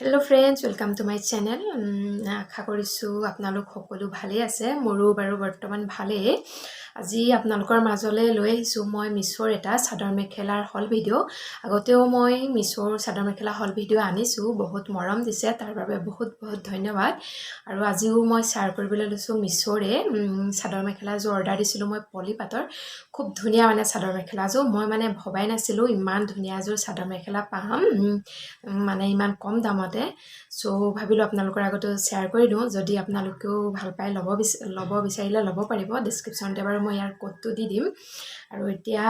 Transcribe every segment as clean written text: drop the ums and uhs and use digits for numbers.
Hello' friends, welcome to my channel. আশা কৰিছোঁ আপোনালোক সকলো ভালেই আছে। মোৰো বাৰু বৰ্তমান ভালেই। আজি আপোনালোকৰ মাজলৈ লৈ আহিছোঁ মই মিছ'ৰ এটা চাদৰ মেখেলাৰ হল ভিডিঅ'। আগতেও মই মিছ'ৰ চাদৰ মেখেলা হল ভিডিঅ' আনিছোঁ, বহুত মৰম দিছে, তাৰ বাবে বহুত বহুত ধন্যবাদ। আৰু আজিও মই শ্বেয়াৰ কৰিবলৈ লৈছোঁ মিছ'ৰে চাদৰ মেখেলাযোৰ অৰ্ডাৰ দিছিলোঁ মই পলিপাটৰ। খুব ধুনীয়া মানে চাদৰ মেখেলাযোৰ, মই মানে ভবাই নাছিলোঁ ইমান ধুনীয়া এযোৰ চাদৰ মেখেলা পাম মানে ইমান কম দামতে। চ' ভাবিলোঁ আপোনালোকৰ আগতে শ্বেয়াৰ কৰি দিওঁ। যদি আপোনালোকেও ভাল পাই ল'ব বিচাৰিলে ল'ব পাৰিব। ডিছক্ৰিপশ্যনতে বাৰু মই ইয়াৰ কোডটো দি দিম। আৰু এতিয়া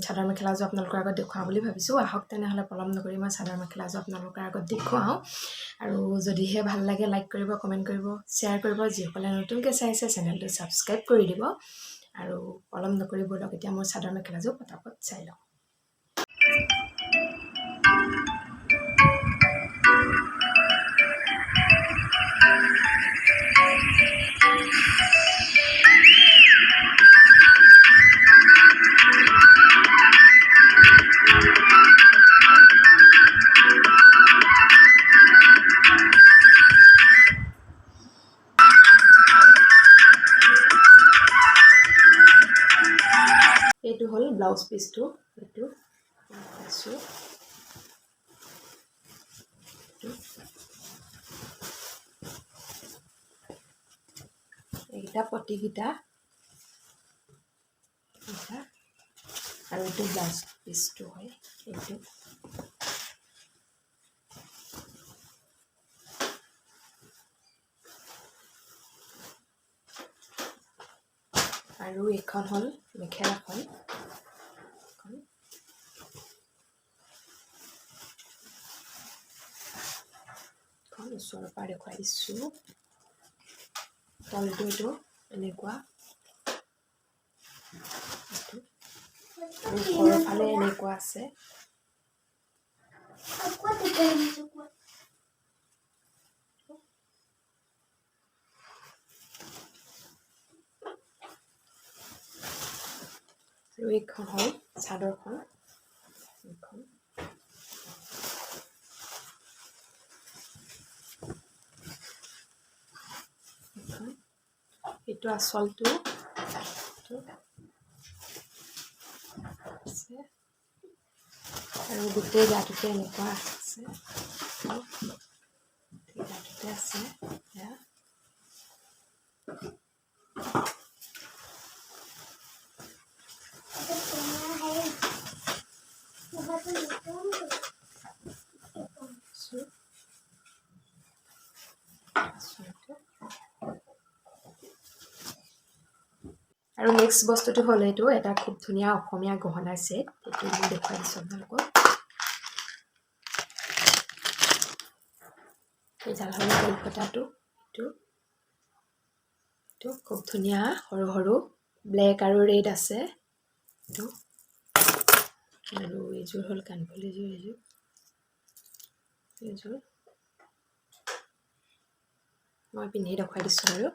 চাদৰ মেখেলাযোৰ আপোনালোকৰ আগত দেখুৱাওঁ বুলি ভাবিছোঁ। আহক তেনেহ'লে পলম নকৰি মই চাদৰ মেখেলাযোৰ আপোনালোকৰ আগত দেখুৱাওঁ। আৰু যদিহে ভাল লাগে লাইক কৰিব, কমেণ্ট কৰিব, শ্বেয়াৰ কৰিব। যিসকলে নতুনকৈ চাইছে চেনেলটো ছাবস্ক্ৰাইব কৰি দিব। আৰু পলম নকৰি ব'লক এতিয়া মোৰ চাদৰ মেখেলাযোৰ পটাপট চাই লওঁ। এইটো হ'ল ব্লাউজ পিচটো, এইটো পাইছোঁ। এইকেইটা পটিকেইটা আৰু এইটো ব্লাউজ পিচটো হয়। এইটো আৰু এইখন হ'ল মেখেলাখন। ওচৰৰ পৰা দেখুৱাই দিছোঁ। তলটো এইটো এনেকুৱা, আৰু ওপৰৰ ফালে এনেকুৱা আছে। আৰু এইখন হ'ল চাদৰখন। এইখন এইটো আঁচলটো আছে, আৰু গোটেই গাটোতে এনেকুৱা আছে, গোটেই গাটোতে আছে। এয়া আৰু নেক্সট বস্তুটো হ'ল এইটো এটা খুব ধুনীয়া অসমীয়া গহনাৰ ছেট। এইটো মই দেখুৱাই দিছোঁ আপোনালোকক। এইডাল হ'ল কলকাতাটো। এইটো খুব ধুনীয়া, সৰু সৰু ব্লেক আৰু ৰেড আছে। এইটো আৰু এইযোৰ হ'ল কাণফুলিযোৰ। এইযোৰ মই পিন্ধি দেখুৱাই দিছোঁ আৰু